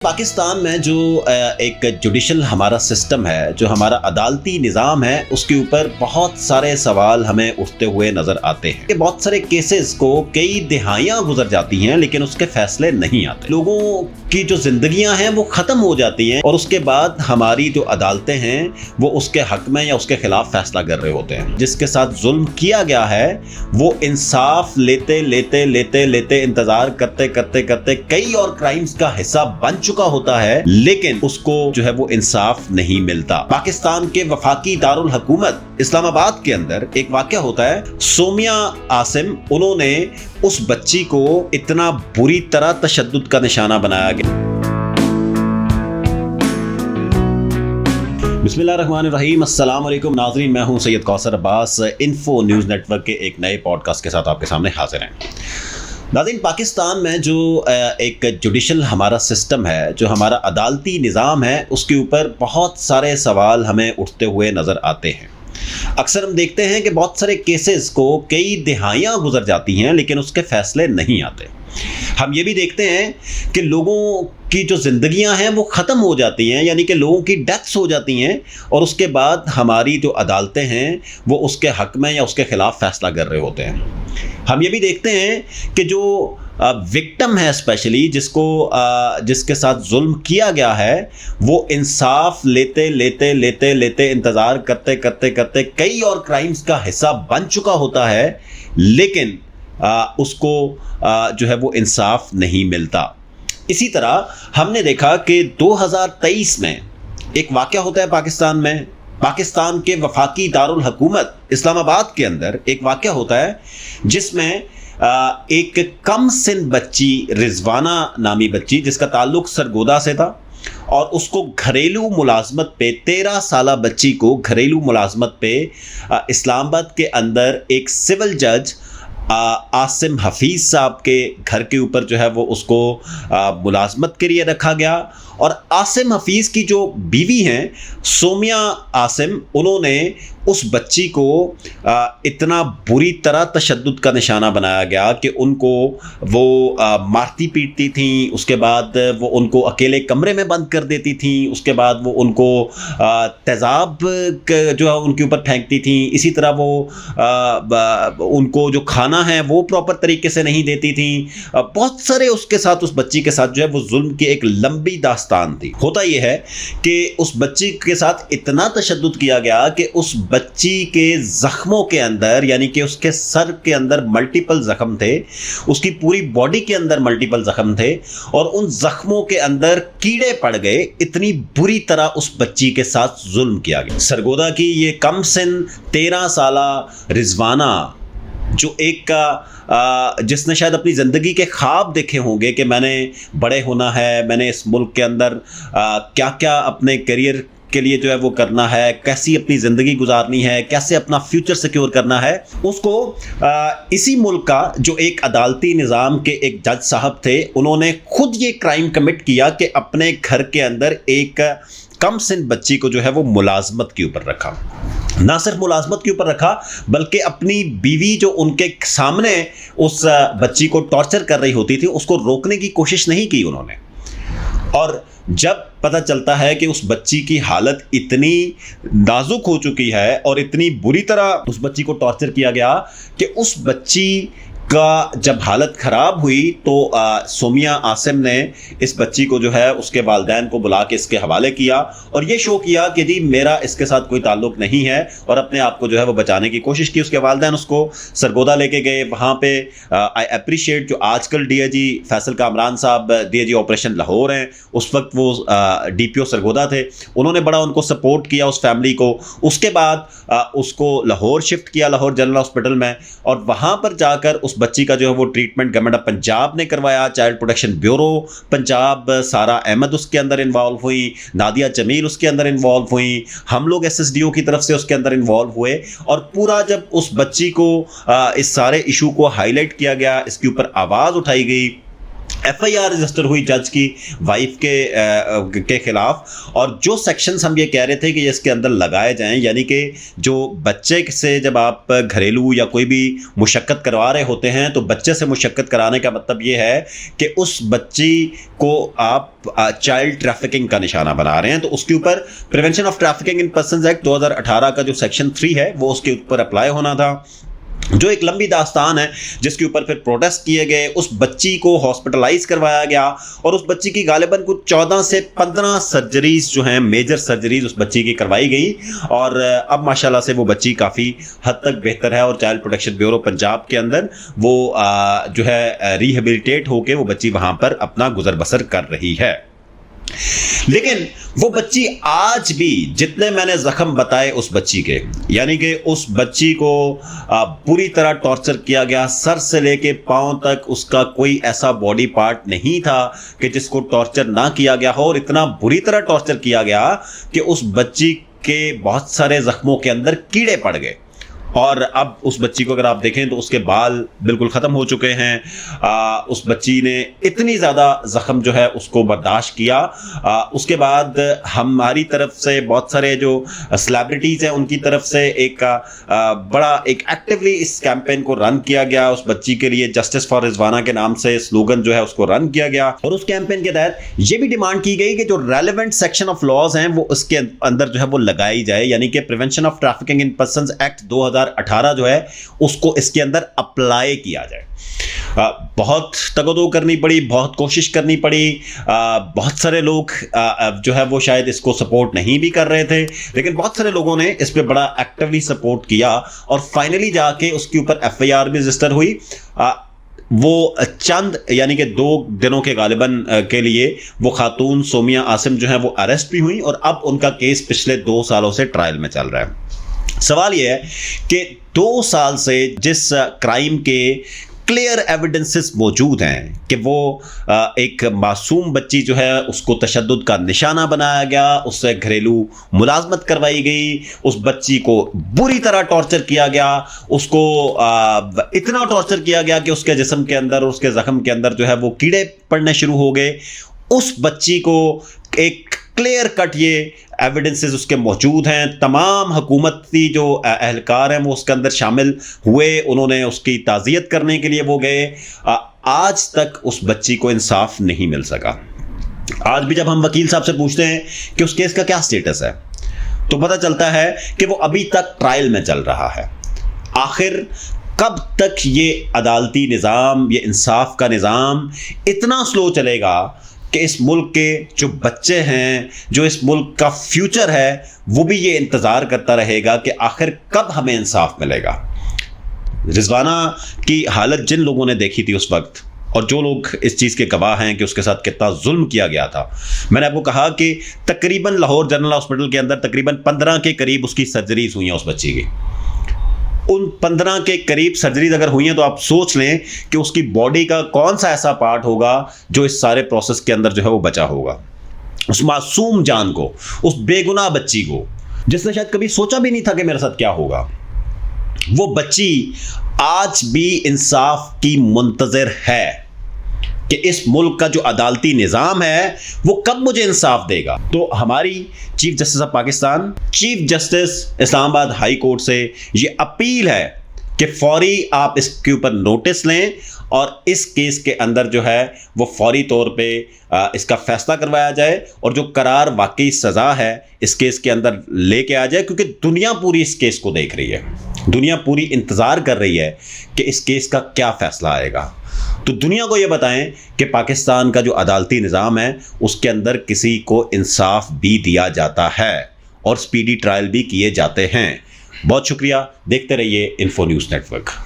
پاکستان میں جو ایک جوڈیشل ہمارا سسٹم ہے، جو ہمارا عدالتی نظام ہے، اس کے اوپر بہت سارے سوال ہمیں اٹھتے ہوئے نظر آتے ہیں کہ بہت سارے کیسز کو کئی دہائیاں گزر جاتی ہیں لیکن اس کے فیصلے نہیں آتے۔ لوگوں کی جو زندگیاں ہیں وہ ختم ہو جاتی ہیں اور اس کے بعد ہماری جو عدالتیں ہیں وہ اس کے حق میں یا اس کے خلاف فیصلہ کر رہے ہوتے ہیں۔ جس کے ساتھ ظلم کیا گیا ہے وہ انصاف لیتے انتظار کرتے کئی اور کرائمز کا حصہ بن چکا ہوتا ہے، لیکن اس کو جو ہے وہ انصاف نہیں ملتا۔ پاکستان کے وفاقی دارالحکومت اسلام آباد کے اندر ایک واقعہ ہوتا ہے۔ سومیہ عاصم، انہوں نے اس بچی کو اتنا بری طرح تشدد کا نشانہ بنایا گیا۔ بسم اللہ الرحمن الرحیم، السلام علیکم ناظرین، میں ہوں سید کوثر عباس، انفو نیوز نیٹ ورک کے ایک نئے پوڈ کاسٹ کے ساتھ آپ کے سامنے حاضر ہیں۔ ناظرین، پاکستان میں جو ایک جوڈیشل ہمارا سسٹم ہے، جو ہمارا عدالتی نظام ہے، اس کے اوپر بہت سارے سوال ہمیں اٹھتے ہوئے نظر آتے ہیں۔ اکثر ہم دیکھتے ہیں کہ بہت سارے کیسز کو کئی دہائیاں گزر جاتی ہیں لیکن اس کے فیصلے نہیں آتے۔ ہم یہ بھی دیکھتے ہیں کہ لوگوں کی جو زندگیاں ہیں وہ ختم ہو جاتی ہیں، یعنی کہ لوگوں کی ڈیتھس ہو جاتی ہیں اور اس کے بعد ہماری جو عدالتیں ہیں وہ اس کے حق میں یا اس کے خلاف فیصلہ کر رہے ہوتے ہیں۔ ہم یہ بھی دیکھتے ہیں کہ جو وکٹم ہے، اسپیشلی جس کے ساتھ ظلم کیا گیا ہے، وہ انصاف لیتے انتظار کرتے کئی اور کرائمز کا حصہ بن چکا ہوتا ہے، لیکن اس کو جو ہے وہ انصاف نہیں ملتا۔ اسی طرح ہم نے دیکھا کہ 2023 میں ایک واقعہ ہوتا ہے پاکستان کے وفاقی دارالحکومت اسلام آباد کے اندر ایک واقعہ ہوتا ہے جس میں ایک کم سن بچی، رضوانہ نامی بچی، جس کا تعلق سرگودا سے تھا، اور اس کو گھریلو ملازمت پہ 13 سالہ بچی کو گھریلو ملازمت پہ اسلام آباد کے اندر ایک سول جج عاصم حفیظ صاحب کے گھر کے اوپر جو ہے وہ اس کو ملازمت کے لیے رکھا گیا۔ اور عاصم حفیظ کی جو بیوی ہیں سومیہ عاصم، انہوں نے اس بچی کو اتنا بری طرح تشدد کا نشانہ بنایا گیا کہ ان کو وہ مارتی پیٹتی تھیں، اس کے بعد وہ ان کو اکیلے کمرے میں بند کر دیتی تھیں، اس کے بعد وہ ان کو تیزاب جو ہے ان کے اوپر پھینکتی تھیں، اسی طرح وہ ان کو جو کھانا ہے وہ پراپر طریقے سے نہیں دیتی تھیں۔ بہت سارے اس کے ساتھ، اس بچی کے ساتھ جو ہے وہ ظلم کی ایک لمبی داستان تھی۔ ہوتا یہ ہے کہ اس بچی کے ساتھ اتنا تشدد کیا گیا کہ اس بچی کے زخموں کے اندر، یعنی کہ اس کے سر کے اندر ملٹیپل زخم تھے، اس کی پوری باڈی کے اندر ملٹیپل زخم تھے، اور ان زخموں کے اندر کیڑے پڑ گئے۔ اتنی بری طرح اس بچی کے ساتھ ظلم کیا گیا۔ سرگودا کی یہ کم سن 13 سالہ رضوانہ، جو ایک جس نے شاید اپنی زندگی کے خواب دیکھے ہوں گے کہ میں نے بڑے ہونا ہے، میں نے اس ملک کے اندر کیا کیا اپنے کیریئر کے لیے جو ہے وہ کرنا ہے، کیسی اپنی زندگی گزارنی ہے، کیسے اپنا فیوچر سیکیور کرنا ہے، اس کو اسی ملک کا جو ایک عدالتی نظام کے ایک جج صاحب تھے، انہوں نے خود یہ کرائم کمٹ کیا کہ اپنے گھر کے اندر ایک کم سن بچی کو جو ہے وہ ملازمت کے اوپر رکھا۔ نہ صرف ملازمت کے اوپر رکھا بلکہ اپنی بیوی جو ان کے سامنے اس بچی کو ٹارچر کر رہی ہوتی تھی، اس کو روکنے کی کوشش نہیں کی انہوں نے۔ اور جب پتہ چلتا ہے کہ اس بچی کی حالت اتنی نازک ہو چکی ہے اور اتنی بری طرح اس بچی کو ٹارچر کیا گیا کہ اس بچی کا جب حالت خراب ہوئی تو سومیہ عاصم نے اس بچی کو جو ہے اس کے والدین کو بلا کے اس کے حوالے کیا اور یہ شو کیا کہ جی میرا اس کے ساتھ کوئی تعلق نہیں ہے، اور اپنے آپ کو جو ہے وہ بچانے کی کوشش کی۔ اس کے والدین اس کو سرگودا لے کے گئے۔ وہاں پہ آئی اپریشیٹ جو آج کل D I G Faisal Kamran صاحب D I G operation Lahore ہیں، اس وقت وہ ڈی پی او سرگودا تھے، انہوں نے بڑا ان کو سپورٹ کیا اس فیملی کو۔ اس کے بعد اس کو لاہور شفٹ کیا، لاہور جنرل ہاسپٹل میں، اور وہاں پر جا کر اس بچی کا جو ہے وہ ٹریٹمنٹ گورنمنٹ آف پنجاب نے کروایا۔ چائلڈ پروٹیکشن بیورو پنجاب، سارا احمد اس کے اندر انوالو ہوئی، نادیہ جمیل اس کے اندر انوالو ہوئی، ہم لوگ ایس ایس ڈی او کی طرف سے اس کے اندر انوالو ہوئے، اور پورا جب اس بچی کو اس سارے ایشو کو ہائی لائٹ کیا گیا، اس کے اوپر آواز اٹھائی گئی، FIR رجسٹر ہوئی جج کی وائف کے خلاف، اور جو سیکشنز ہم یہ کہہ رہے تھے کہ اس کے اندر لگائے جائیں، یعنی کہ جو بچے سے جب آپ گھریلو یا کوئی بھی مشقت کروا رہے ہوتے ہیں تو بچے سے مشقت کرانے کا مطلب یہ ہے کہ اس بچی کو آپ چائلڈ ٹریفکنگ کا نشانہ بنا رہے ہیں، تو اس کے اوپر prevention of trafficking in persons act 2018 کا جو سیکشن 3 ہے وہ اس کے اوپر اپلائی ہونا تھا، جو ایک لمبی داستان ہے جس کے اوپر پھر پروٹیسٹ کیے گئے، اس بچی کو ہاسپٹلائز کروایا گیا، اور اس بچی کی غالباً کچھ 14 سے 15 سرجریز جو ہیں میجر سرجریز اس بچی کی کروائی گئی، اور اب ماشاءاللہ سے وہ بچی کافی حد تک بہتر ہے، اور چائلڈ پروٹیکشن بیورو پنجاب کے اندر وہ جو ہے ریہیبلیٹیٹ ہو کے وہ بچی وہاں پر اپنا گزر بسر کر رہی ہے۔ لیکن وہ بچی آج بھی، جتنے میں نے زخم بتائے اس بچی کے، یعنی کہ اس بچی کو بری طرح ٹارچر کیا گیا، سر سے لے کے پاؤں تک اس کا کوئی ایسا باڈی پارٹ نہیں تھا کہ جس کو ٹارچر نہ کیا گیا ہو، اور اتنا بری طرح ٹارچر کیا گیا کہ اس بچی کے بہت سارے زخموں کے اندر کیڑے پڑ گئے، اور اب اس بچی کو اگر آپ دیکھیں تو اس کے بال بالکل ختم ہو چکے ہیں۔ اس بچی نے اتنی زیادہ زخم جو ہے اس کو برداشت کیا۔ اس کے بعد ہماری طرف سے بہت سارے جو سیلیبریٹیز ہیں ان کی طرف سے ایک بڑا ایکٹیولی اس کیمپین کو رن کیا گیا، اس بچی کے لیے جسٹس فار رضوانہ کے نام سے سلوگن جو ہے اس کو رن کیا گیا، اور اس کیمپین کے تحت یہ بھی ڈیمانڈ کی گئی کہ جو ریلیونٹ سیکشن آف لاز ہیں وہ اس کے اندر جو ہے وہ لگائی جائے، یعنی کہ prevention of trafficking in persons act 2018 جو ہے اس کو اس کے اندر اپلائی کیا جائے۔ بہت تگدو کرنی پڑی، بہت کوشش کرنی پڑی، بہت سارے لوگ جو ہے وہ شاید اس کو سپورٹ نہیں بھی کر رہے تھے، لیکن بہت سارے لوگوں نے اس پہ بڑا ایکٹیولی سپورٹ کیا، اور فائنلی جا کے اس کے اوپر FIR بھی رجسٹر ہوئی۔ وہ چند یعنی کہ 2 دنوں کے غالباً کے لیے وہ خاتون سومیا عاصم جو ہیں وہ اریسٹ بھی ہوئی، اور اب ان کا کیس پچھلے 2 سالوں سے ٹرائل میں چل رہا ہے۔ سوال یہ ہے کہ 2 سال سے جس کرائم کے کلیئر ایویڈنسز موجود ہیں کہ وہ ایک معصوم بچی جو ہے اس کو تشدد کا نشانہ بنایا گیا، اس سے گھریلو ملازمت کروائی گئی، اس بچی کو بری طرح ٹارچر کیا گیا، اس کو اتنا ٹارچر کیا گیا کہ اس کے جسم کے اندر اور اس کے زخم کے اندر جو ہے وہ کیڑے پڑنے شروع ہو گئے، اس بچی کو ایک کلیئر کٹ یہ ایویڈنسز اس کے موجود ہیں، تمام حکومتی جو اہلکار ہیں وہ اس کے اندر شامل ہوئے، انہوں نے اس کی تعزیت کرنے کے لیے وہ گئے، آج تک اس بچی کو انصاف نہیں مل سکا۔ آج بھی جب ہم وکیل صاحب سے پوچھتے ہیں کہ اس کیس کا کیا سٹیٹس ہے تو پتہ چلتا ہے کہ وہ ابھی تک ٹرائل میں چل رہا ہے۔ آخر کب تک یہ عدالتی نظام، یہ انصاف کا نظام اتنا سلو چلے گا کہ اس ملک کے جو بچے ہیں، جو اس ملک کا فیوچر ہے، وہ بھی یہ انتظار کرتا رہے گا کہ آخر کب ہمیں انصاف ملے گا۔ رضوانہ کی حالت جن لوگوں نے دیکھی تھی اس وقت، اور جو لوگ اس چیز کے گواہ ہیں کہ اس کے ساتھ کتنا ظلم کیا گیا تھا، میں نے آپ کو کہا کہ تقریباً لاہور جنرل ہاسپٹل کے اندر تقریباً 15 کے قریب اس کی سرجریز ہوئی ہیں اس بچی کی۔ ان 15 کے قریب سرجریز اگر ہوئی ہیں تو آپ سوچ لیں کہ اس کی باڈی کا کون سا ایسا پارٹ ہوگا جو اس سارے پروسیس کے اندر جو ہے وہ بچا ہوگا، اس معصوم جان کو، اس بے گناہ بچی کو، جس نے شاید کبھی سوچا بھی نہیں تھا کہ میرے ساتھ کیا ہوگا۔ وہ بچی آج بھی انصاف کی منتظر ہے کہ اس ملک کا جو عدالتی نظام ہے وہ کب مجھے انصاف دے گا۔ تو ہماری chief justice of Pakistan, chief justice Islamabad high court سے یہ اپیل ہے کہ فوری آپ اس کے اوپر نوٹس لیں، اور اس کیس کے اندر جو ہے وہ فوری طور پہ اس کا فیصلہ کروایا جائے، اور جو قرار واقعی سزا ہے اس کیس کے اندر لے کے آ جائے، کیونکہ دنیا پوری اس کیس کو دیکھ رہی ہے، دنیا پوری انتظار کر رہی ہے کہ اس کیس کا کیا فیصلہ آئے گا۔ تو دنیا کو یہ بتائیں کہ پاکستان کا جو عدالتی نظام ہے اس کے اندر کسی کو انصاف بھی دیا جاتا ہے، اور سپیڈی ٹرائل بھی کیے جاتے ہیں۔ بہت شکریہ، دیکھتے رہیے انفو نیوز نیٹ ورک۔